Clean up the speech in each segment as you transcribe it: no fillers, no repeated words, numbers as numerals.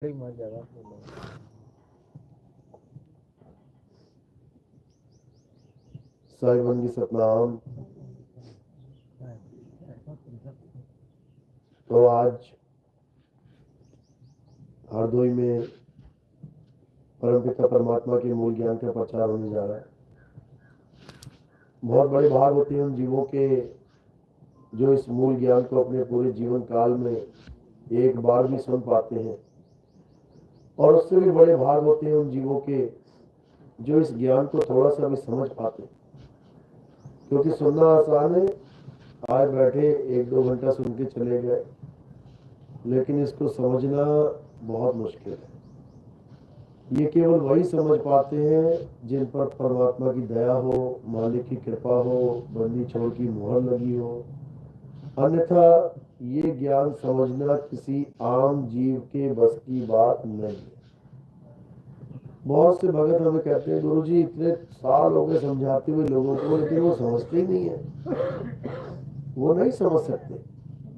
साहिबन की सतनाम। तो आज हरदोई में परमपिता परमात्मा के मूल ज्ञान का प्रचार होने जा रहा है। बहुत बड़े भाग होते हैं उन जीवों के जो इस मूल ज्ञान को अपने पूरे जीवन काल में एक बार भी सुन पाते हैं, और उससे भी बड़े भाग होते हैं उन जीवों के जो इस ज्ञान को थोड़ा सा भी समझ पाते हैं। क्योंकि सुनना आसान है, आए बैठे 1-2 घंटा सुन के चले गए, लेकिन इसको समझना बहुत मुश्किल है। ये केवल वही समझ पाते हैं जिन पर परमात्मा की दया हो, मालिक की कृपा हो, बंदी छोड़ की मुहर लगी हो। अन्यथा ये ज्ञान समझना किसी आम जीव के बस की बात नहीं है। बहुत से भगत हमें कहते हैं, गुरुजी इतने साल हो गए समझाते हुए लोगों को, लेकिन वो समझते ही नहीं है। वो नहीं समझ सकते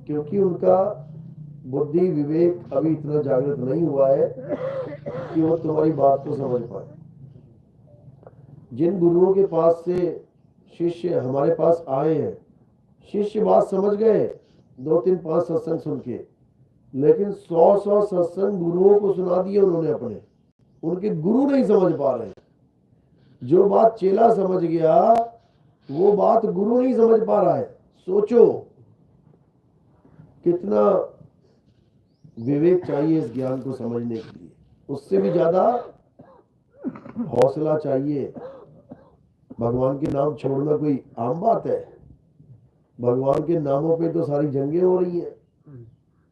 क्योंकि उनका बुद्धि विवेक अभी इतना जागृत नहीं हुआ है कि वो तुम्हारी बात को समझ पाए। जिन गुरुओं के पास से शिष्य हमारे पास आए हैं, शिष्य बात समझ गए 2-3-5 सत्संग सुन के, लेकिन 100 सत्संग गुरुओं को सुना दिए उन्होंने अपने, उनके गुरु नहीं समझ पा रहे। जो बात चेला समझ गया वो बात गुरु नहीं समझ पा रहा है। सोचो कितना विवेक चाहिए इस ज्ञान को समझने के लिए। उससे भी ज्यादा हौसला चाहिए। भगवान के नाम छोड़ना कोई आम बात है? भगवान के नामों पे तो सारी जंगें हो रही हैं।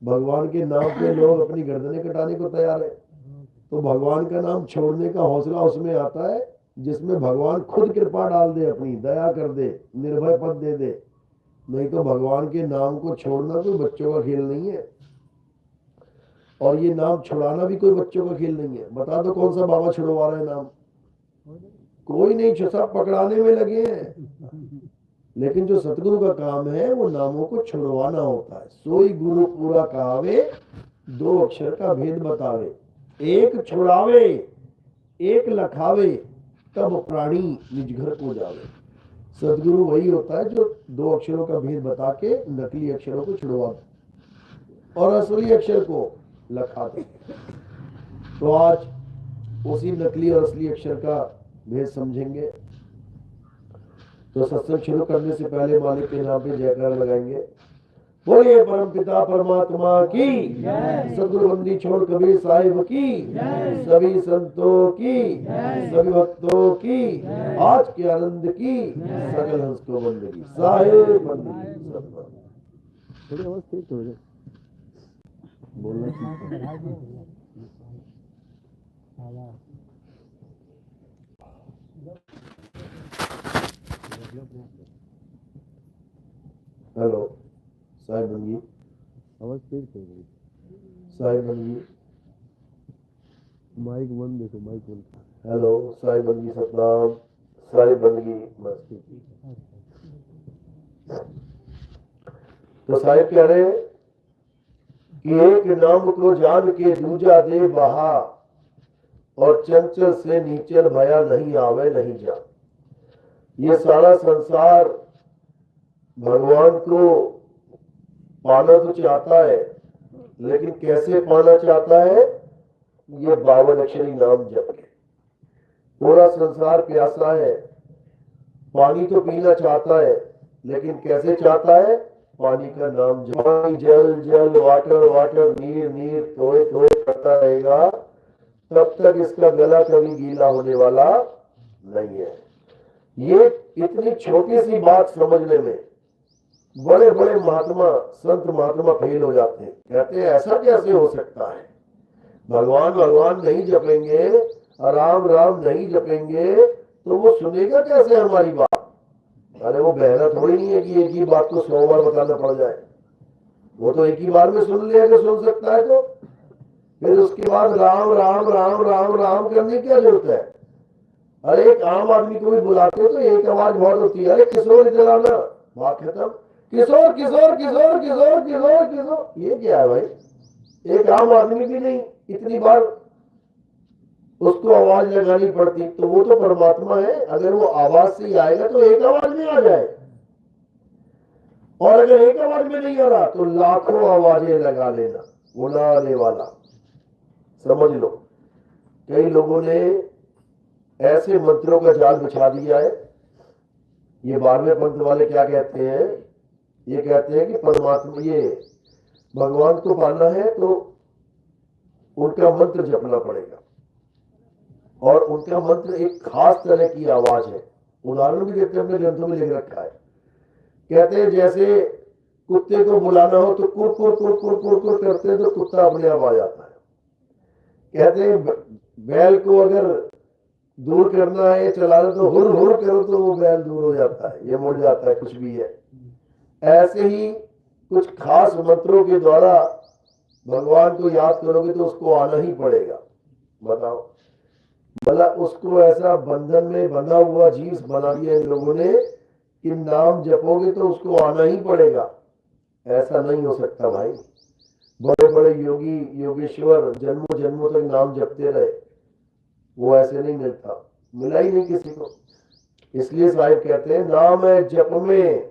भगवान के नाम पे लोग अपनी गर्दनें कटाने को तैयार है। तो भगवान का नाम छोड़ने का हौसला उसमें आता है जिसमें भगवान खुद कृपा डाल दे, अपनी दया कर दे, निर्भय पद दे दे। नहीं तो भगवान के नाम को छोड़ना कोई बच्चों का खेल नहीं है, और ये नाम छुड़ाना भी कोई बच्चों का खेल नहीं है। बता दो कौन सा बाबा छुड़वा रहा है नाम? कोई नहीं, सब पकड़ाने में लगे हैं। लेकिन जो सतगुरु का काम है वो नामों को छुड़वाना होता है। सोई गुरु पूरा कहावे, 2 अक्षर का भेद बतावे। एक छुड़ावे एक लखावे, तब प्राणी निज घर को जावे। सदगुरु वही होता है जो 2 अक्षरों का भेद बता के नकली अक्षरों को छुड़वा दे और असली अक्षर को लखा दे। तो आज उसी नकली और असली अक्षर का भेद समझेंगे। तो सत्संग शुरू करने से पहले मालिक के नाम पे जयकार लगाएंगे। बोलिए परमपिता परमात्मा की, सदगुरु बंदी छोड़ कबीर साहिब की, सभी संतों की, सभी भक्तों की, आज के आनंद की, सकल हंस को बंदगी साहिब बंदगी। थोड़ी आवाज तेज हो जाए, बोलना हेलो साहिब बंदगी, आवाज तेज कर रही साहिब बंदगी, माइक बंद देखो, माइक बंद। हेलो साहिब बंदगी सतनाम, साहिब बंदगी मस्ती। तो साहिब कह रहे कि एक नाम को जान के दूजा दे बहा, और चंचल से नीचल भया नहीं आवे नहीं जा। ये सारा संसार भगवान को पाना तो चाहता है, लेकिन कैसे पाना चाहता है? ये 52 अक्षरी नाम जप के। पूरा संसार प्यासा है, पानी तो पीना चाहता है, लेकिन कैसे चाहता है? पानी का नाम जप। पानी जल जल, वाटर वाटर, नीर नीर, थोड़े थोड़े करता रहेगा, तब तक इसका गला कभी गीला होने वाला नहीं है। ये इतनी छोटी सी बात समझने में बड़े बड़े महात्मा, संत महात्मा फेल हो जाते हैं। कहते हैं ऐसा कैसे हो सकता है? भगवान भगवान नहीं जपेंगे, राम राम नहीं जपेंगे, तो वो सुनेगा कैसे हमारी बात? अरे वो बहरा थोड़ी नहीं है कि एक ही बात को 100 बार बताना पड़ जाए। वो तो एक ही बार में सुन ले, अगर सुन सकता है तो। फिर उसके बाद राम राम राम राम राम करने की क्या जरूरत है? अरे एक आम आदमी को भी बुलाते हो तो एक आवाज बहुत होती है, अरे किशोर जलाना, बात खत्म। किशोर किशोर किशोर किशोर किशोर किशोर, ये क्या है भाई? एक आम आदमी भी नहीं, इतनी बार उसको आवाज लगानी पड़ती, तो वो तो परमात्मा है, अगर वो आवाज से ही आएगा तो एक आवाज में आ जाए, और अगर एक आवाज में नहीं आ रहा तो लाखों आवाजें लगा लेना, बुलाने वाला। समझ लो, कई लोगों ने ऐसे मंत्रों का जाल बिछा दिया है। ये 12वें पंथ वाले क्या कहते हैं, ये कहते हैं कि परमात्मा, ये भगवान को पाना है तो उनका मंत्र जपना पड़ेगा, और उनका मंत्र एक खास तरह की आवाज है। उदाहरण भी देते हैं, अपने ग्रंथों में लिख रखा है। कहते हैं जैसे कुत्ते को बुलाना हो तो कुर कुर कुर कुर कुर कुर करते हैं तो कुत्ता अपने आप आ जाता है। कहते हैं बैल को अगर दूर करना है, चलाना, तो हुर हुर करो तो वो बैल दूर हो जाता है, ये मुड़ जाता है, कुछ भी है। ऐसे ही कुछ खास मंत्रों के द्वारा भगवान को याद करोगे तो उसको आना ही पड़ेगा। बताओ, भला उसको ऐसा बंधन में बंधा हुआ जीव बना दिया इन लोगों ने कि नाम जपोगे तो उसको आना ही पड़ेगा। ऐसा नहीं हो सकता भाई। बड़े बड़े योगी योगेश्वर जन्मों जन्मों तक नाम जपते रहे, वो ऐसे नहीं मिलता, मिला ही नहीं किसी को। इसलिए साहिब कहते हैं नाम है जप में,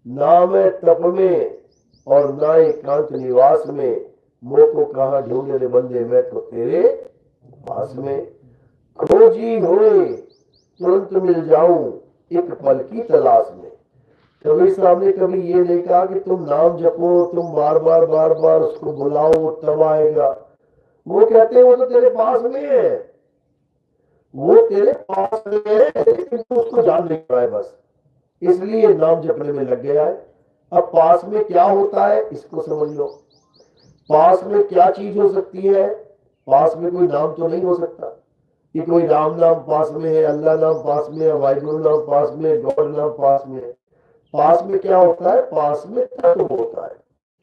नाम है तप में, और ना एकांत निवास में, मोह को कहा ढूंढे रे बंदे मैं तो तेरे पास में। खोजी होए तुरंत मिल जाऊं एक पल की तलाश में। कबीर साहब ने कभी ये नहीं कहा कि तुम नाम जपो, तुम बार बार उसको बुलाओ तब आएगा। वो कहते हैं वो तो तेरे पास में है, वो तेरे पास में है, लेकिन तू उसको जान नहीं पाए बस, इसलिए नाम जपने में लग गया है। अब पास में क्या होता है इसको समझ लो। पास में क्या चीज हो सकती है? पास में कोई नाम तो नहीं हो सकता कि कोई राम नाम पास में है, अल्लाह नाम पास में है, वाहिगुरु नाम पास में है, गॉड नाम पास में है। पास में क्या होता है? पास में तत्व होता है।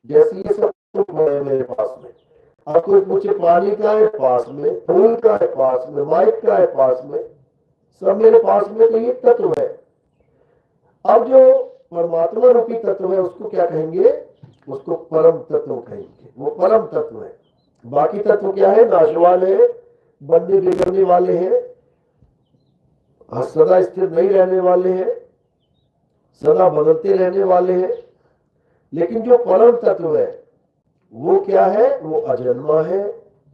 जैसे ये सब पड़े मेरे पास में, अब कोई पूछे पानी का है पास में, फूल का है पास में, माइक का है पास में, सब मेरे पास में, तो ये तत्व है। अब जो परमात्मा रूपी तत्व है उसको क्या कहेंगे? उसको परम तत्व कहेंगे, वो परम तत्व है। बाकी तत्व क्या है? नाशवान है, बंदे बिगड़ने वाले हैं, सदा स्थिर नहीं रहने वाले हैं, सदा बदलते रहने वाले हैं। लेकिन जो परम तत्व है वो क्या है? वो अजन्मा है,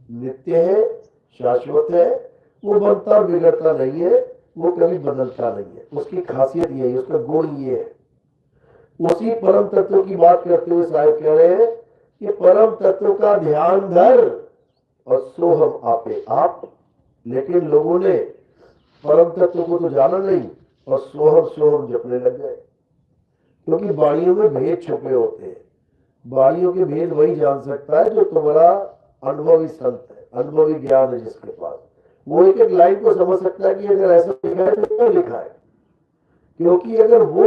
नित्य है, शाश्वत है, वो बनता बिगड़ता नहीं है, वो कभी बदलता नहीं है। उसकी खासियत ये है, उसका गुण ये है। उसी परम तत्व की बात करते हुए साहिब कह रहे हैं कि परम तत्व का ध्यान धर और सोहम आपे आप। लेकिन लोगों ने परम तत्व को तो जाना नहीं और सोहम सोहम जपने लग गए, क्योंकि वाणियों में भेद छुपे होते हैं। वाणियों के भेद वही जान सकता है जो तुम्हारा अनुभवी संत है, अनुभवी ज्ञान है जिसके पास। वो एक एक लाइन को समझ सकता है कि अगर ऐसा लिखा है तो क्यों लिखा है। क्योंकि अगर वो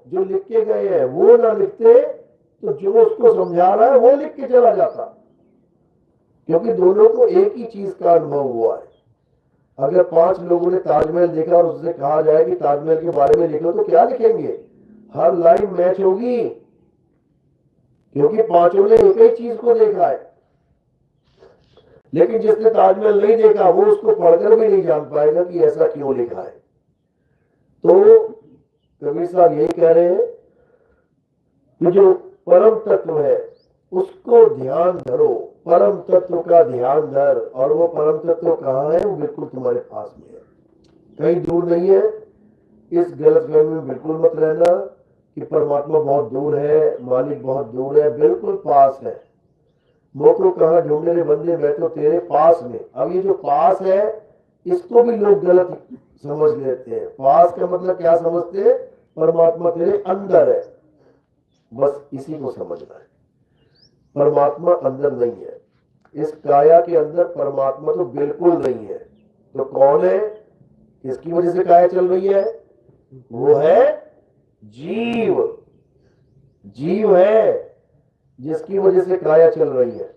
जो लिख के गए हैं वो ना लिखते तो जो उसको समझा रहा है वो लिख के चला जाता, क्योंकि दोनों को एक ही चीज का अनुभव हुआ है। अगर 5 लोगों ने ताजमहल देखा और उससे कहा जाए कि ताजमहल के बारे में लिखो तो क्या लिखेंगे? हर लाइन मैच होगी, क्योंकि 5 ने एक ही चीज को देखा है। लेकिन जिसने ताजमहल नहीं देखा वो उसको पढ़कर भी नहीं जान पाएगा कि ऐसा क्यों लिखा है। तो कबीर साहब यही कह रहे हैं कि जो परम तत्व है उसको ध्यान धरो, परम तत्व का ध्यान धर। और वो परम तत्व कहाँ है? वो बिल्कुल तुम्हारे पास में है, कहीं दूर नहीं है। इस गलतफहमी में बिल्कुल मत रहना कि परमात्मा बहुत दूर है, मालिक बहुत दूर है, बिल्कुल पास है। मोह को कहा ढूंढने रे बंदे मैं तो तेरे पास में। अब ये जो पास है इसको भी लोग गलत समझ लेते हैं। पास का मतलब क्या समझते हैं? परमात्मा तेरे अंदर है, बस इसी को समझना है। परमात्मा अंदर नहीं है, इस काया के अंदर परमात्मा तो बिल्कुल नहीं है। तो कौन है? किसकी वजह से काया चल रही है? वो है जीव। जीव है जिसकी वजह से काया चल रही है,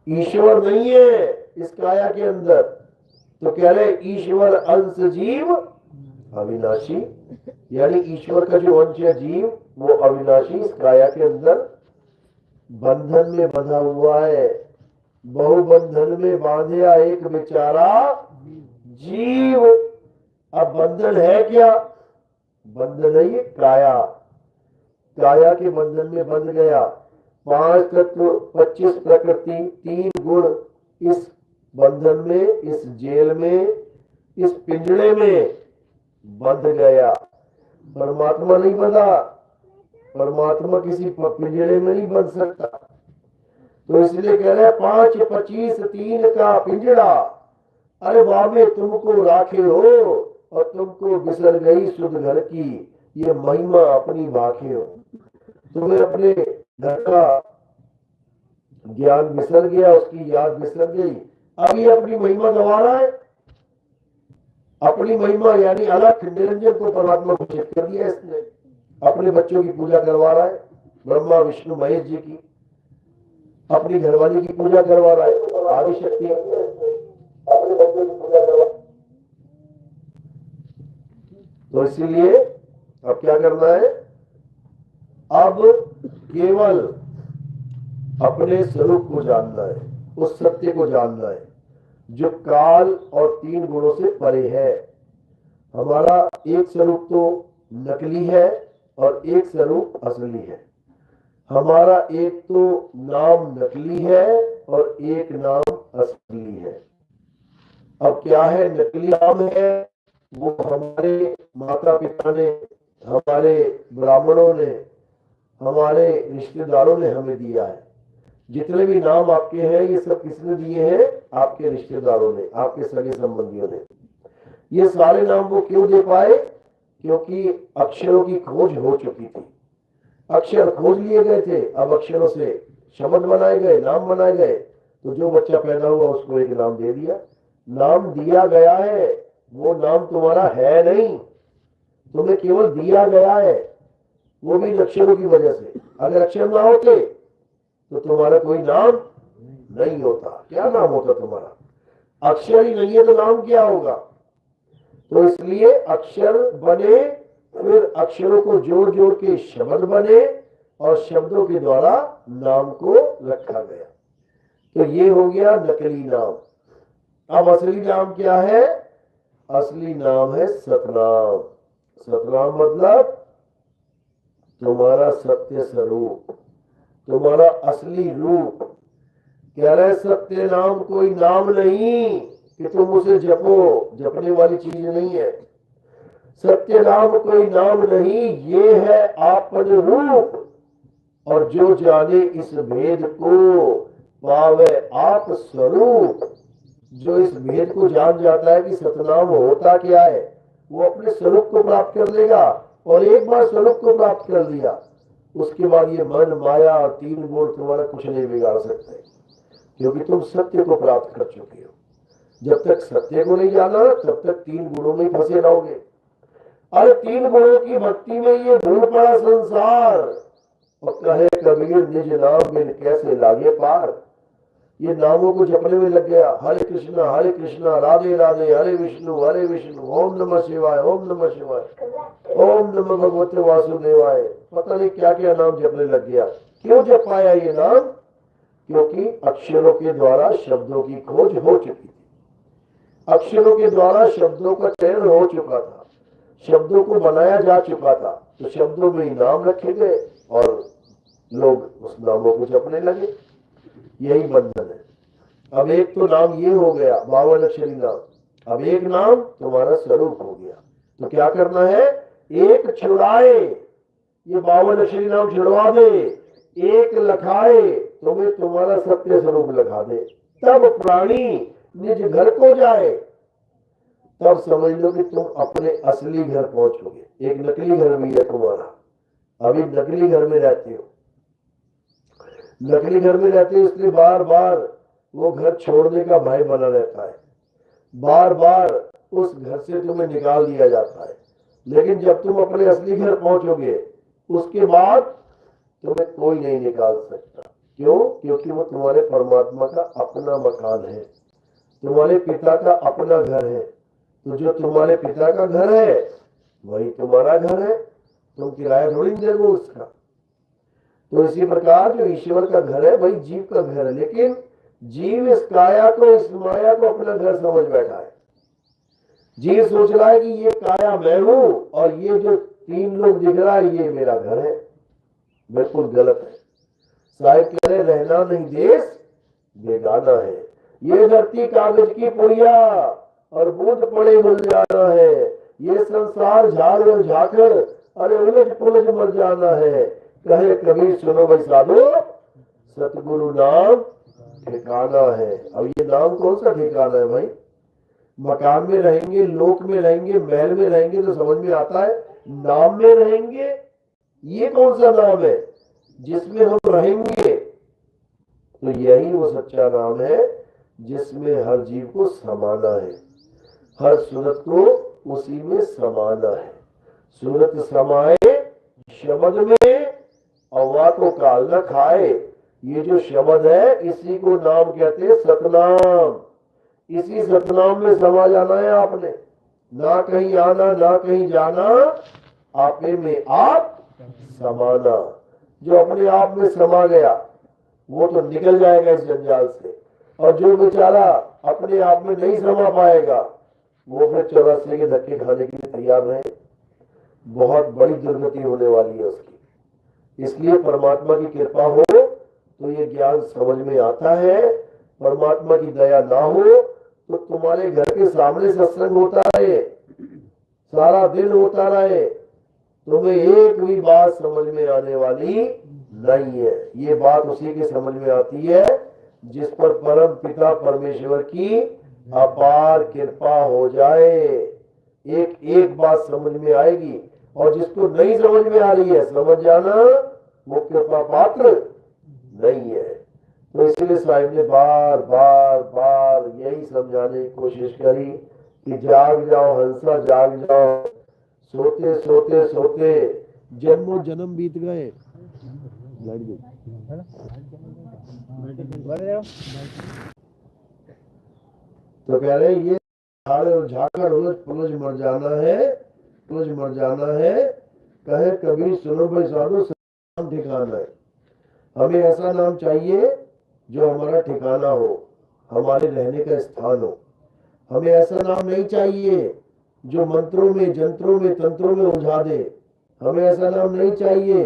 ईश्वर नहीं है इस काया के अंदर। तो कह रहे ईश्वर अंश जीव अविनाशी, यानी ईश्वर का जो अंश है जीव वो अविनाशी, इस काया के अंदर बंधन में बंधा हुआ है। बहुबंधन में बांधया एक बेचारा जीव। अब बंधन है क्या? बंधन है ये काया, काया के बंधन में बंध गया। 5 तत्व 25 प्रकृति 3 गुण इस बंधन में, इस जेल में, इस पिंजड़े में बंध गया। परमात्मा नहीं बंधा, परमात्मा किसी पिंजड़े में नहीं बंध सकता। तो इसलिए कह रहे 5 25 3 का पिंजड़ा, अरे बाबे तुमको राखे हो और तुमको बिसर गई सुध घर की ये महिमा अपनी बाखे हो। तुम्हें अपने घर का ज्ञान बिसर गया, उसकी याद बिसर गई। अब ये अपनी महिमा गवा रहा है। अपनी महिमा यानी अलग निरंजन को परमात्मा घोषित कर दिया इसने। अपने बच्चों की पूजा करवा रहा है, ब्रह्मा विष्णु महेश जी की। अपनी घरवाली की पूजा करवा रहा है, आदि शक्ति अपने बच्चों की पूजा करवा। तो इसीलिए अब क्या करना है? अब केवल अपने स्वरूप को जानना है, उस सत्य को जानना है जो काल और 3 गुणों से परे है। हमारा एक स्वरूप तो नकली है और एक स्वरूप असली है। हमारा एक तो नाम नकली है और एक नाम असली है। अब क्या है? नकली नाम है वो हमारे माता पिता ने, हमारे ब्राह्मणों ने, हमारे रिश्तेदारों ने हमें दिया है। जितने भी नाम आपके हैं ये सब किसने दिए हैं? आपके रिश्तेदारों ने, आपके सगे संबंधियों ने। ये सारे नाम वो क्यों दे पाए? क्योंकि अक्षरों की खोज हो चुकी थी, अक्षर खोज लिए गए थे। अब अक्षरों से शब्द बनाए गए, नाम बनाए गए। तो जो बच्चा पैदा हुआ उसको एक नाम दे दिया। नाम दिया गया है, वो नाम तुम्हारा है नहीं, तुम्हें केवल दिया गया है, वो भी अक्षरों की वजह से। अगर अक्षर ना होते तो तुम्हारा कोई नाम नहीं होता। क्या नाम होता तुम्हारा? अक्षर ही नहीं है तो नाम क्या होगा? तो इसलिए अक्षर बने, फिर अक्षरों को जोड़ जोड़ के शब्द बने और शब्दों के द्वारा नाम को रखा गया। तो ये हो गया नकली नाम। अब असली नाम क्या है? असली नाम है सतनाम। सतनाम मतलब तुम्हारा सत्य स्वरूप, तुम्हारा असली रूप। कह रहे सत्य नाम कोई नाम नहीं कि तुम उसे जपो, जपने वाली चीज नहीं है। सत्य नाम कोई नाम नहीं, ये है आपन रूप। और जो जाने इस भेद को पावे आप स्वरूप। जो इस भेद को जान जाता है कि सतनाम होता क्या है, वो अपने स्वरूप को प्राप्त कर लेगा। और एक बार स्वरूप को प्राप्त कर लिया उसके बाद ये मन माया और 3 गुण तुम्हारा कुछ नहीं बिगाड़ सकते, क्योंकि तुम सत्य को प्राप्त कर चुके हो। जब तक सत्य को नहीं जाना तब तक 3 गुणों में फंसे रहोगे। अरे 3 गुणों की भक्ति में ये भूल पड़ा संसार। और कहे कबीर निज नाम बिन कैसे लागे पार। ये नामों को जपने में लग गया। हरे कृष्णा राधे राधे, हरे विष्णु ओम नमः शिवाय, ओम नमः शिवाय, ओम नमः भगवते वासुदेवाय। पता नहीं क्या क्या नाम जपने लग गया। क्यों जप पाया ये नाम? क्योंकि अक्षरों के द्वारा शब्दों की खोज हो चुकी थी, अक्षरों के द्वारा शब्दों का चयन हो चुका था, शब्दों को बनाया जा चुका था। तो शब्दों में नाम रखे गए और लोग उस नामों को जपने लगे। यही बंधन है। अब एक तो नाम ये हो गया 52 अक्षरी नाम, अब एक नाम तुम्हारा स्वरूप हो गया। तो क्या करना है? एक छुड़ाए, ये 52 अक्षरी नाम छुड़वा दे, एक लखाए, तुम्हें तुम्हारा सत्य स्वरूप लखा दे। तब प्राणी निज घर को जाए, तब समझ लो कि तुम अपने असली घर पहुंचोगे। एक नकली घर भी है तुम्हारा, अभी नकली घर में रहते हो। नकली घर में रहते हो इसलिए बार बार वो घर छोड़ने का भय बना रहता है, बार बार उस घर से तुम्हें निकाल दिया जाता है। लेकिन जब तुम अपने असली घर पहुंचोगे उसके बाद तुम्हें कोई नहीं निकाल सकता। क्यों? क्योंकि वो तुम्हारे परमात्मा का अपना मकान है, तुम्हारे पिता का अपना घर है। तो जो तुम्हारे पिता का घर है वही तुम्हारा घर है, तुम किराया थोड़ी देगो उसका। तो इसी प्रकार जो ईश्वर का घर है वही जीव का घर है। लेकिन जीव इस काया को, इस माया को अपना घर समझ बैठा है। जीव सोच रहा है कि ये काया मैं हूं और ये जो 3 लोग दिख रहा है ये मेरा घर है। बिल्कुल गलत है। साहिब कह रहे रहना नहीं देश बेगाना है, ये धरती कागज की पुड़िया और बूंद पड़े मिल जाना है, ये संसार झाड़ और झाकर अरे उलझ पुलझ मर जाना है। कहे कबीर सुनो भाई साधो सतगुरु नाम ठिकाना है। अब ये नाम कौन सा ठिकाना है भाई? मकान में रहेंगे, लोक में रहेंगे, महल में रहेंगे तो समझ में आता है। नाम में रहेंगे, ये कौन सा नाम है जिसमें हम रहेंगे? तो यही वो सच्चा नाम है जिसमें हर जीव को समाना है, हर सूरत को उसी में समाना है। सूरत समाए शब्द में अवा को काल न खाए। ये जो शब्द है इसी को नाम कहते हैं सतनाम। इसी सतनाम में समा जाना है आपने, ना कहीं आना ना कहीं जाना, आपे में आप समाना। जो अपने आप में समा गया वो तो निकल जाएगा इस जंजाल से, और जो बेचारा अपने आप में नहीं समा पाएगा वो फिर 84 के धक्के खाने के लिए तैयार रहे। बहुत बड़ी दुर्गति होने वाली है उसकी। इसलिए परमात्मा की कृपा हो तो ये ज्ञान समझ में आता है, परमात्मा की दया ना हो तो तुम्हारे घर के सामने सत्संग होता रहे, सारा दिन होता रहे, तुम्हें एक भी बात समझ में आने वाली नहीं है। ये बात उसी की समझ में आती है जिस पर परम पिता परमेश्वर की अपार कृपा हो जाए। एक एक बात समझ में आएगी, और जिसको नहीं समझ में आ रही है समझ जाना वो कृपा पात्र नहीं है। तो इसलिए साहिब ने बार बार बार यही समझाने की कोशिश करी कि जाग जाओ हंसा, जाग जाओ। सोते सोते सोते जन्मों जन्म बीत गए। तो कह रहे ये झाकर उलझ पुलझ मर जाना है, पुलझ मर जाना है। कहे कबीर सुनो भाई साधो नाम ठिकाना है। हमें ऐसा नाम चाहिए जो हमारा ठिकाना हो, हमारे रहने का स्थान हो। हमें ऐसा नाम नहीं चाहिए जो मंत्रों में जंत्रों में तंत्रों में उलझा दे। हमें ऐसा नाम नहीं चाहिए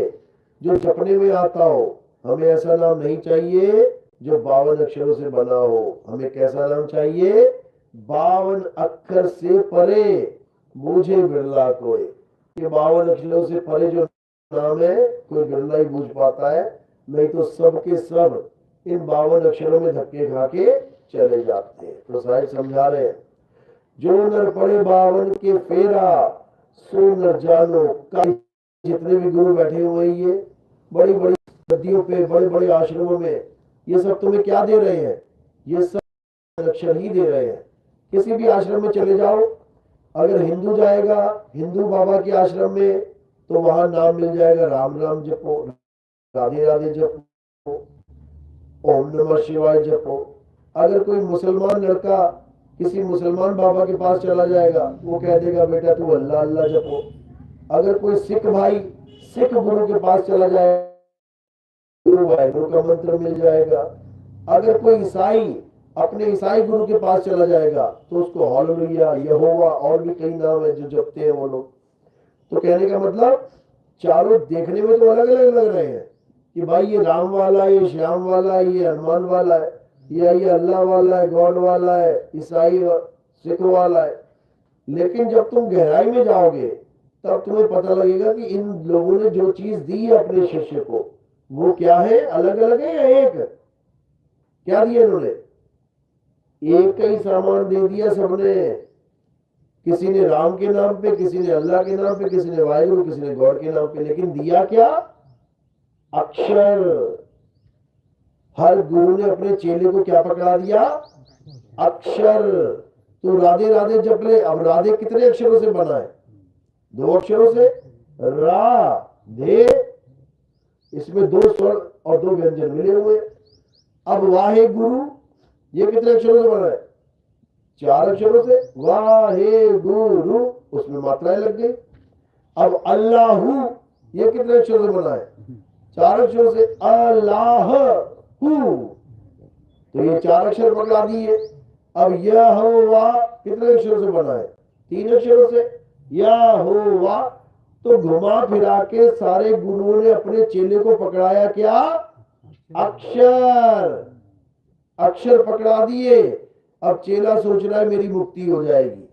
जो जपने में आता हो। हमें ऐसा नाम नहीं चाहिए जो 52 अक्षरों से बना हो। हमें कैसा नाम चाहिए? 52 अक्षर से परे बूझे बिरला कोई। ये 52 अक्षरों से परे जो नाम है कोई बिरला ही बूझ पाता है, नहीं तो सब के सब इन 52 अक्षरों में धक्के खा के चले जाते हैं। तो साहिब समझा रहे हैं जो नर पड़े 52 के फेरा सो नर जानो का। जितने भी गुरु बैठे हुए ये बड़ी बड़ी गद्दियों पे, बड़े बड़े आश्रमों में, ये सब तुम्हें क्या दे रहे हैं? ये सब अक्षर ही दे रहे हैं। किसी भी आश्रम में चले जाओ, अगर हिंदू जाएगा हिंदू बाबा के आश्रम में तो वहां नाम मिल जाएगा राम राम जपो, राधे राधे जपो, ओम नमः शिवाय जपो। अगर कोई मुसलमान लड़का किसी मुसलमान बाबा के पास चला जाएगा वो कह देगा बेटा तू अल्लाह अल्लाह जपो। अगर कोई सिख भाई सिख गुरु के पास चला जाए वाहेगुरु का मंत्र मिल जाएगा। अगर कोई ईसाई अपने ईसाई गुरु के पास चला जाएगा तो उसको हालेलुया, यहोवा और भी कई नाम है जो जपते हैं वो लोग। तो कहने का मतलब चारों देखने में तो अलग अलग लग रहे हैं कि भाई ये राम वाला है, ये श्याम वाला है, ये हनुमान वाला है, ये अल्लाह वाला है, गॉड वाला है, ईसाई सिख वाला है। लेकिन जब तुम गहराई में जाओगे तब तुम्हें पता लगेगा कि इन लोगों ने जो चीज दी है अपने शिष्य को वो क्या है, अलग अलग है या एक? क्या दिया इन्होंने? एक का ही सामान दे दिया सबने। किसी ने राम के नाम पे, किसी ने अल्लाह के नाम पे, किसी ने वाहिगुरु, किसी ने गॉड के नाम पे, लेकिन दिया क्या? अक्षर। हर गुरु ने अपने चेले को क्या पकड़ा दिया? अक्षर। तो राधे राधे जप ले। अब राधे कितने अक्षरों से बना है? 2 अक्षरों से, रा धे, इसमें 2 स्वर और 2 व्यंजन मिले हुए। अब वाहे गुरु ये कितने अक्षरों से बना है? 4 अक्षरों से, वाहे गुरु, उसमें मात्राएं लग गई। अब अल्लाहू ये कितने अक्षरों से बना है? 4 अक्षरों से, अल्लाह हू। तो ये 4 अक्षर पकड़ा दिए। अब यहोवा कितने अक्षरों से बना है? 3 अक्षरों से, यहोवा। तो घुमा फिरा के सारे गुरुओं ने अपने चेले को पकड़ाया क्या? अक्षर। अक्षर पकड़ा दिए। अब चेला सोच रहा है मेरी मुक्ति हो जाएगी,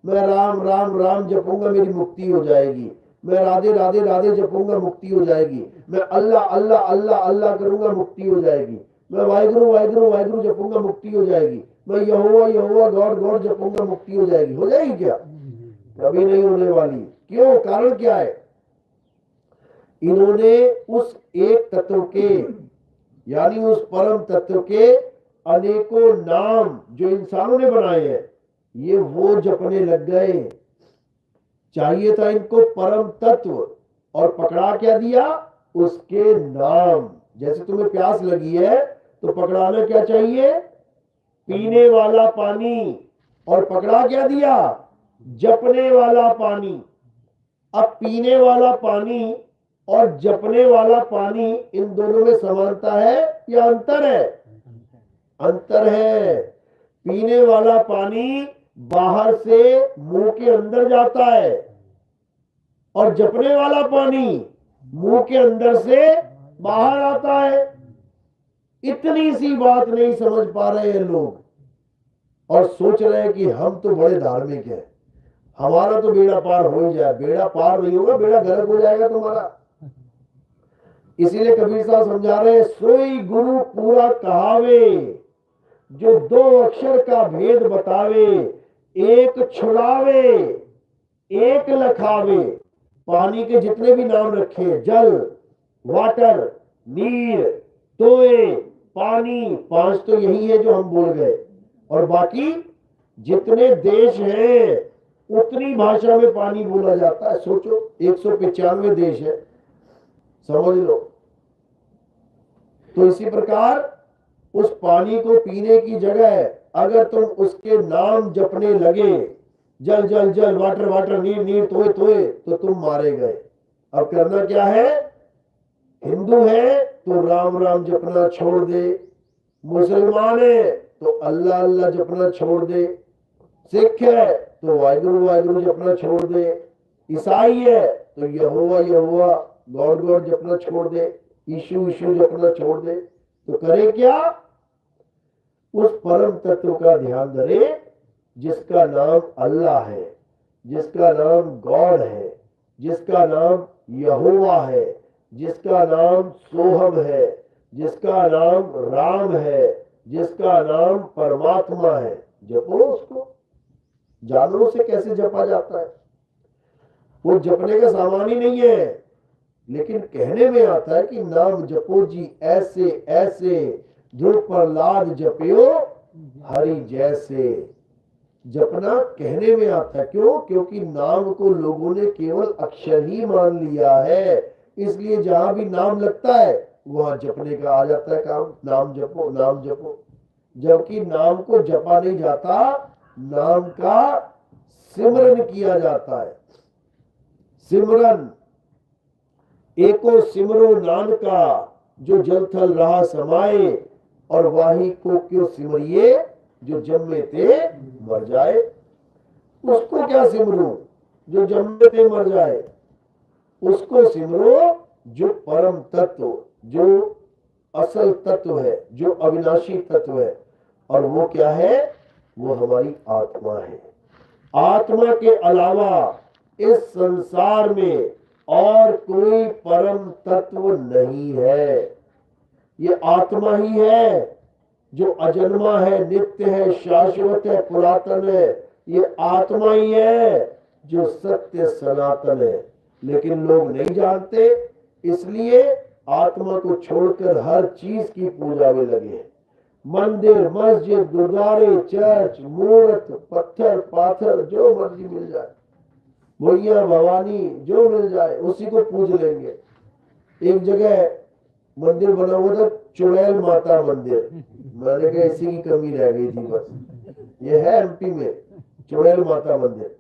मैं राम राम राम जपूंगा मेरी मुक्ति हो जाएगी, मैं राधे राधे राधे जपूंगा मुक्ति हो जाएगी, मैं अल्लाह अल्लाह अल्लाह अल्लाह करूंगा मुक्ति हो जाएगी, मैं वाहिगुरु वाहिगुरु वाहिगुरु जपूंगा मुक्ति हो जाएगी, मैं यहोवा यहोवा गॉड गॉड जपूंगा मुक्ति हो जाएगी। हो जाएगी क्या? कभी नहीं होने वाली। क्यों? कारण क्या है? इन्होंने उस एक तत्व के यानी उस परम तत्व के अनेकों नाम जो इंसानों ने बनाए हैं, ये वो जपने लग गए। चाहिए था इनको परम तत्व, और पकड़ा क्या दिया? उसके नाम। जैसे तुम्हें प्यास लगी है तो पकड़ाना क्या चाहिए? पीने वाला पानी। और पकड़ा क्या दिया? जपने वाला पानी। अब पीने वाला पानी और जपने वाला पानी, इन दोनों में समानता है या अंतर है? अंतर है। पीने वाला पानी बाहर से मुंह के अंदर जाता है, और जपने वाला पानी मुंह के अंदर से बाहर आता है। इतनी सी बात नहीं समझ पा रहे हैं लोग, और सोच रहे हैं कि हम तो बड़े धार्मिक हैं, हमारा तो बेड़ा पार हो ही जाए। बेड़ा पार नहीं होगा, बेड़ा गर्क हो जाएगा तुम्हारा। इसीलिए कबीर साहब समझा रहे हैं, सोई गुरु पूरा कहावे, जो 2 अक्षर का भेद बतावे, एक छुड़ावे एक लखावे। पानी के जितने भी नाम रखे, जल, वाटर, नीर, तोए, पानी, 5 तो यही है जो हम बोल गए, और बाकी जितने देश हैं उतनी भाषा में पानी बोला जाता है। सोचो 195 देश है, समझ लो। तो इसी प्रकार उस पानी को पीने की जगह अगर तुम उसके नाम जपने लगे, जल जल जल, वाटर वाटर, नीर नीर, तोए तोए, तो तुम मारे गए। अब करना क्या है? हिंदू है तो राम राम जपना छोड़ दे, मुसलमान है तो अल्लाह अल्लाह जपना छोड़ दे, सिख है तो वाहिगुरु वाहिगुरु जपना छोड़ दे, ईसाई है तो यहोवा यहोवा गॉड गॉड जपना छोड़ दे, यीशु यीशु जपना छोड़ दे। तो करे क्या? उस परम तत्व का ध्यान धरे जिसका नाम अल्लाह है, जिसका नाम गॉड है, जिसका नाम यहोवा है, जिसका नाम सोहम है, जिसका नाम राम है, जिसका नाम परमात्मा है। जपो उसको। जानवरों से कैसे जपा जाता है? वो जपने का सामान ही नहीं है, लेकिन कहने में आता है कि नाम जपो जी ऐसे ऐसे, ध्रुव प्रहलाद जपियो हरि जैसे। जपना कहने में आता है। क्यों? क्योंकि नाम को लोगों ने केवल अक्षर ही मान लिया है, इसलिए जहां भी नाम लगता है वहां जपने का आ जाता है काम। नाम जपो नाम जपो, जबकि नाम को जपा नहीं जाता, नाम का सिमरन किया जाता है। सिमरन, एको सिमरो नानका, जो जल थल रहा समाये, और वाही को क्यों सिमरिए, जो जन्मे ते मर जाए। उसको क्या सिमरो? जो जन्मे ते मर जाए। उसको सिमरो जो परम तत्व, जो असल तत्व है, जो अविनाशी तत्व है। और वो क्या है? वो हमारी आत्मा है। आत्मा के अलावा इस संसार में और कोई परम तत्व नहीं है। ये आत्मा ही है जो अजन्मा है, नित्य है, शाश्वत है, पुरातन है। ये आत्मा ही है जो सत्य सनातन है, लेकिन लोग नहीं जानते, इसलिए आत्मा को छोड़कर हर चीज की पूजा में लगे हैं। मंदिर, मस्जिद, गुरुद्वारे, चर्च, मूर्त, पत्थर पाथर, जो मर्जी मिल जाए, भैया भवानी जो मिल जाए उसी को पूज लेंगे। एक जगह मंदिर बना हुआ था, चुड़ैल माता मंदिर। मैंने कहा इसी की कमी रह गई थी बस। ये है एमपी में चुड़ैल माता मंदिर।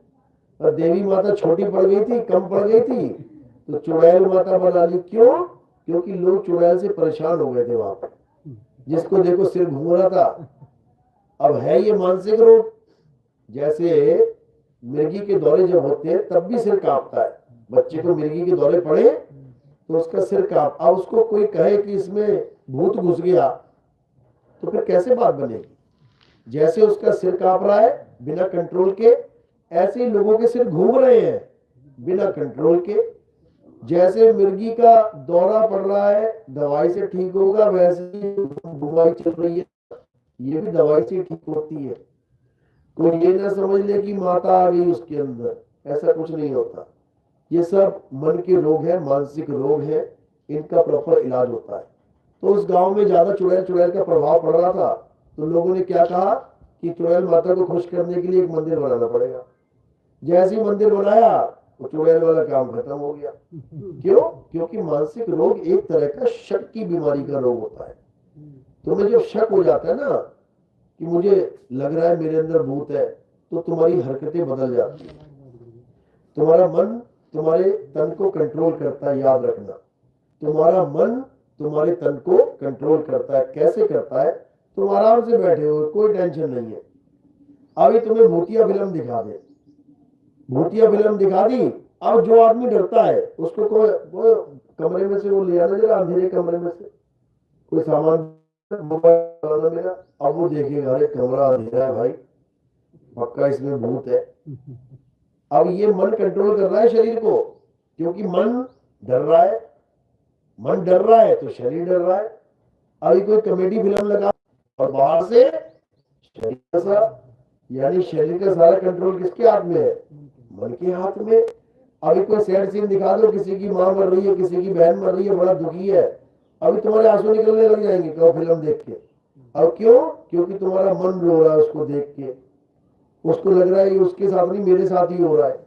और देवी माता छोटी पड़ गई थी, कम पड़ गई थी, तो चुड़ैल माता बना ली। क्यों? क्योंकि लोग चुड़ैल से परेशान हो गए थे वहां पर। जिसको देखो सिर घूम रहा था। अब है ये मानसिक रोग। जैसे मिर्गी के दौरे जब होते हैं तब भी सिर कांपता है। बच्चे को मिर्गी के दौरे पड़े तो उसका सिर कांप, अब उसको कोई कहे कि इसमें भूत घुस गया तो फिर कैसे बात बनेगी। जैसे उसका सिर कांप रहा है बिना कंट्रोल के, ऐसे ही लोगों के सिर घूम रहे हैं बिना कंट्रोल के। जैसे मिर्गी का दौरा पड़ रहा है दवाई से ठीक होगा, वैसे ही बीमारी चल रही है ये भी दवाई से ठीक होती है। कोई ये ना समझ ले कि माता आ गई उसके अंदर, ऐसा कुछ नहीं होता। ये सब मन के रोग है, मानसिक रोग है, इनका प्रॉपर इलाज होता है। तो उस गांव में ज्यादा चुड़ैल चुड़ैल का प्रभाव पड़ रहा था, तो लोगों ने क्या कहा कि चुड़ैल माता को खुश करने के लिए एक मंदिर बनाना पड़ेगा। जैसे ही मंदिर बनाया वो चुड़ैल वाला काम खत्म हो गया। क्यों? क्योंकि मानसिक रोग एक तरह का शक की बीमारी का रोग होता है। तुम्हें जब शक हो जाता है ना कि मुझे लग रहा है मेरे अंदर भूत है, तो तुम्हारी हरकतें बदल जाती है। तुम्हारा मन तुम्हारे तन को कंट्रोल करता है, याद रखना। तुम्हारा मन तुम्हारे तन को कंट्रोल करता है। कैसे करता है? तुम आराम से बैठे हो, कोई टेंशन नहीं है। अभी तुम्हें भूतिया फिल्म दिखा दे, भूतिया फिल्म दिखा दी, अब जो आदमी डरता है उसको कोई कमरे में से वो ले आना, जरा अंधेरे कमरे में से कोई सामान मोबाइल मेरा, अब वो देखेगा अरे कमरा अंधेरा है भाई, पक्का इसमें भूत है। अब ये मन कंट्रोल कर रहा है शरीर को, क्योंकि मन डर रहा है। मन डर रहा है तो शरीर डर रहा है। अभी कोई कॉमेडी फिल्म लगा और बाहर से शरीर का यानी शरीर का सारा कंट्रोल किसके हाथ में है? मन के हाथ में। अभी कोई सैड सीन दिखा दो, किसी की मां मर रही है, किसी की बहन मर रही है, बड़ा दुखी है, अभी तुम्हारे आंसू निकलने लग जाएंगे कहो फिल्म देख के। अब क्यों? क्योंकि तुम्हारा मन रो रहा है उसको देख के, उसको लग रहा है ये उसके साथ नहीं मेरे साथ ही हो रहा है।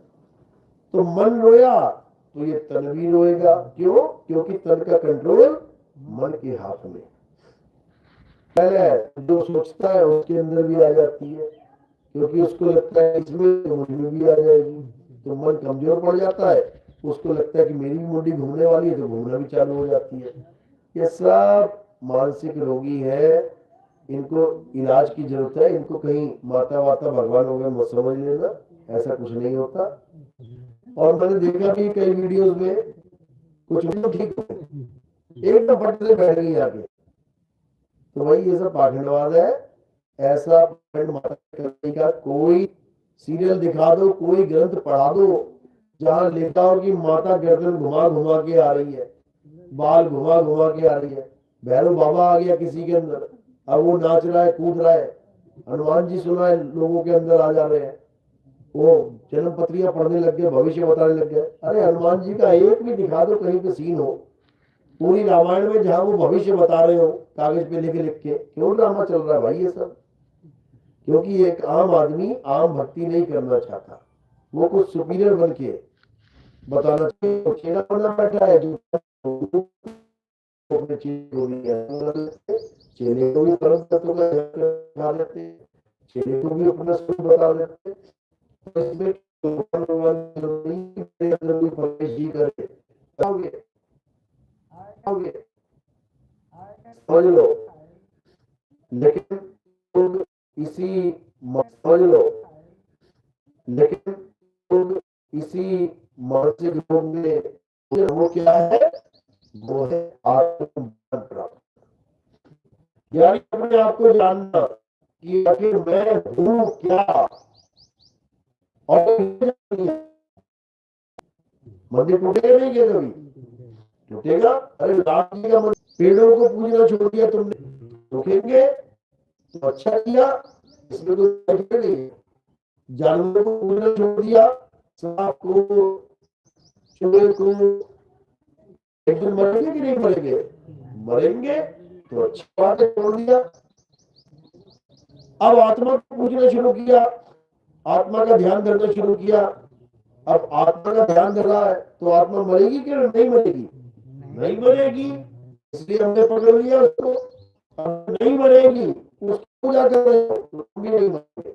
तो मन रोया तो ये तन भी रोएगा। क्यों? क्योंकि तन का कंट्रोल मन के हाथ में। पहले जो सोचता है उसके अंदर भी आ जाती है, क्योंकि उसको लगता है इसमें तो मुझ में भी आ जाएगी। तो मन कमजोर पड़ जाता है, उसको लगता है कि मेरी भी मुंडी घूमने वाली है, तो घूमना भी चालू हो जाती है। ये सब मानसिक रोगी है, इनको इलाज की जरूरत है। इनको कहीं माता वाता भगवान हो गए मत समझ लेना, ऐसा कुछ नहीं होता। और मैंने देखा भी कई वीडियोस में कुछ भी ठीक एकदम फट से बैठ गई आके, तो भाई ये सब पाखंडवाद है। ऐसा माता करने का कोई सीरियल दिखा दो, कोई ग्रंथ पढ़ा दो जहां लिखा हो कि माता गर्दन घुमा घुमा के आ रही है, बाल घुमा घुमा के आ रही है। भैरव बाबा आ गया किसी के अंदर, अब वो नाच रहा है कूद रहा है। हनुमान जी सुना है लोगों के अंदर आ जा रहे हैं, वो जन्म पत्रियां पढ़ने लग गए, भविष्य बताने लग गए। अरे हनुमान जी का एक भी दिखा दो कहीं पे सीन हो पूरी रामायण में जहां वो भविष्य बता रहे हो कागज पे लिख के। क्यों ड्रामा चल रहा है भाई ये सब? क्योंकि एक आम आदमी आम भक्ति नहीं करना चाहता, वो कुछ सुपीरियर बन के बताना चाहिए। चेला बना बैठा है जो चेले को भी परम तत्व का बता देते, चेले को भी अपना सुख बता देते। तो इसमें प्रवेश ही करे समझ लो। लेकिन लोग इसी समझ लो, लेकिन लोग इसी मानसिक रोग में वो क्या है? वो है आत्मज्ञान प्राप्त, यानी अपने आप को जानना कि आखिर मैं हूँ क्या। और मंदिर टूटेगा नहीं क्या? कभी टूटेगा? अरे राम जी का मंदिर, पेड़ों को पूजना छोड़ दिया तुमने, टूटेंगे? तो अच्छा किया, इसमें तो नहीं। जानवरों को पूजना छोड़ दिया, सांप को, चूहे को, एक दिन मरेंगे कि नहीं मरेंगे? मरेंगे, तो अच्छी बात है, छोड़ दिया। अब आत्मा को पूजना शुरू किया, आत्मा का ध्यान करना शुरू किया। अब आत्मा का ध्यान कर रहा है तो आत्मा मरेगी कि नहीं मरेगी? नहीं मरेगी, इसलिए हमने पकड़ लिया उसको। अब नहीं मरेगी, उसकी पूजा कर रहे हो तो भी नहीं मरेगी।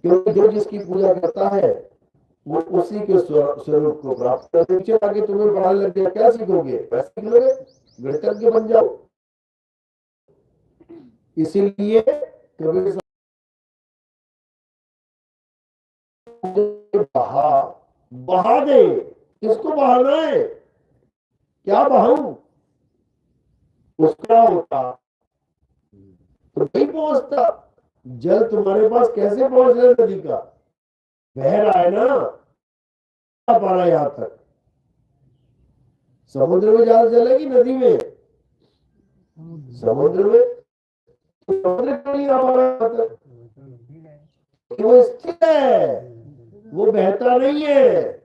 क्योंकि जो जिसकी पूजा करता है वो उसी के स्वरूप को प्राप्त करते। पीछे आगे तुम्हें पढ़ाने लग गया, क्या सीखोगे? पैसे सीख लोगे, गणितज्ञ बन जाओ। इसीलिए कबीर बहा बहा दे। किसको बहाना है? क्या बहाऊं? उसका होता तो नहीं पहुंचता। जल तुम्हारे पास कैसे पहुंच रहा है? नदी का बह रहा है ना, आ पा रहा है यहां तक। समुद्र में ज्यादा जल है कि नदी में? समुद्र में। समुद्र क्यों नहीं आ पा रहा है यहां तक? कि वो स्थिर है, वो बहता नहीं है।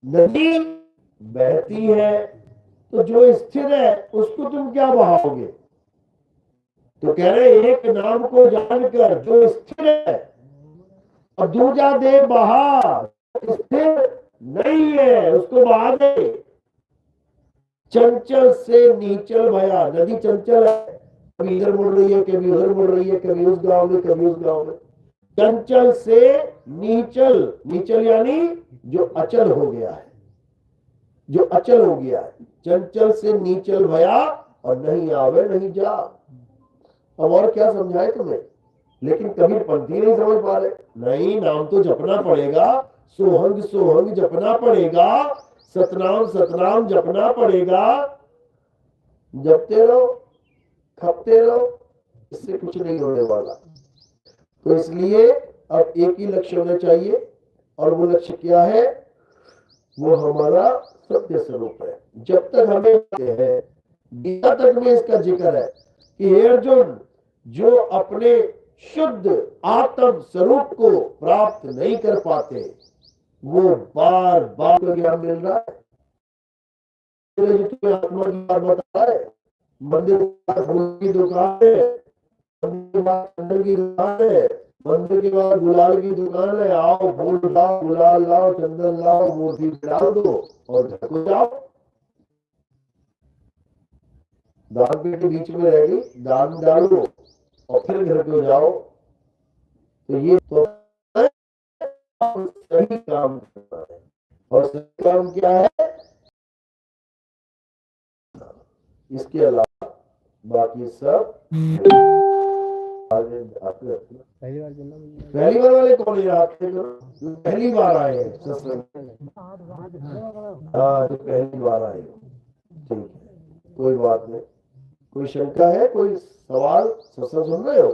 नदी बहती है तो जो स्थिर है उसको तुम क्या बहाओगे? तो कह रहे एक नाम को जानकर जो स्थिर है और दूजा दे बहा, स्थिर नहीं है उसको बहा दे। चंचल से नीचल भया। नदी चंचल है, कभी इधर मुड़ रही है, कभी उधर मुड़ रही है, कभी उस गांव में कभी उस गांव में। चंचल से नीचल, नीचल यानी जो अचल हो गया है, जो अचल हो गया है। चंचल से नीचल भया और नहीं आवे नहीं जा। अब और क्या समझाए तुम्हें? लेकिन कबीर पंक्ति नहीं समझ पा रहे। नहीं, नाम तो जपना पड़ेगा, सोहंग सोहंग जपना पड़ेगा, सतनाम सतनाम जपना पड़ेगा। जपते रहो, खपते रहो, इससे कुछ नहीं होने वाला। तो इसलिए अब एक ही लक्ष्य होना चाहिए, और वो लक्ष्य क्या है? वो हमारा सत्य स्वरूप है। जब तक हमें है, गीता तक में इसका जिक्र है कि हे अर्जुन, जो अपने शुद्ध आत्म स्वरूप को प्राप्त नहीं कर पाते, वो बार बार ज्ञान मिल रहा है। जो तुम्हें आत्मा की बात बता है, मंदिर की दुकान है, मंदिर के बाद चंदन की दुकान है, मंदिर के बाद गुलाल की दुकान है। आओ, फूल लाओ, गुलाल लाओ, चंदन लाओ, मूर्ति डाल दो और घर को जाओ। दान पेटी बीच में रह गई, दान डालो और फिर घर को जाओ। तो ये तो सही काम करना है। और सही काम क्या है? इसके अलावा बाकी सब पहली बार वाले कौन है? आपके पहली बार आए हैं सत्संग। हाँ, तो पहली बार आए हो, ठीक है, कोई बात नहीं। कोई शंका है, कोई सवाल? सत्संग सुन रहे हो?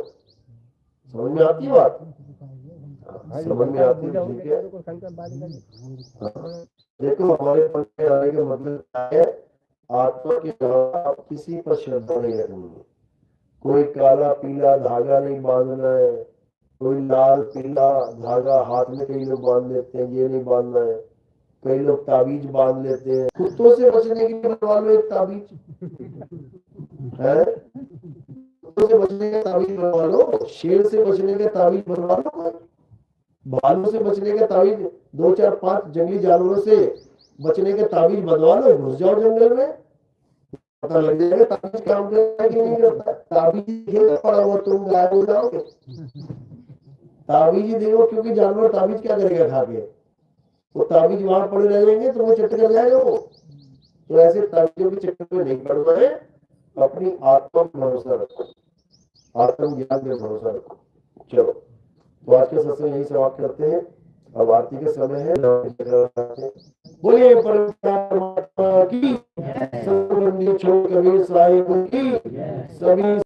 समझ में आती है बात? समझ में आती है, ठीक है। हाँ, देखो, हमारे पद में आने का मतलब क्या है? आत्मा के अलावा आप किसी पर श्रद्धा नहीं रखनी। कोई काला पीला धागा नहीं बांधना है, कोई लाल पीला धागा हाथ में कई लोग बांध लेते हैं, ये नहीं बांधना है। कई लोग ताबीज बांध लेते हैं। कुत्तों से बचने के लिए बनवा लो एक ताबीज है, कुत्तों से बचने का ताबीज बनवा लो, शेर से बचने का ताबीज बनवा लो, भालू से बचने का ताबीज, 2 4 5 जंगली जानवरों से बचने के ताबीज बनवा लो, घुस जाओ जंगल में, पता लग जाएगा ताबीज काम करता है कि नहीं करता। ताबीज पड़ा हुआ तुम गायब हो जाओगे। ताबीज ही देखो, क्योंकि जानवर ताबीज क्या करेगा खा के? वो ताबीज वहां पड़े रह जाएंगे तो वो चट कर जाएगा वो। तो ऐसे ताबीजों के चक्कर में नहीं पड़ना है। अपनी आत्मा पर भरोसा रखो, आत्म ज्ञान पे भरोसा रखो। चलो, तो आज के सत्संग यही समाप्त करते हैं। अब आरती के समय है। बोलिए परमात्मा की, सर्वबंदी छोड़ कबीर साहिब की, सभी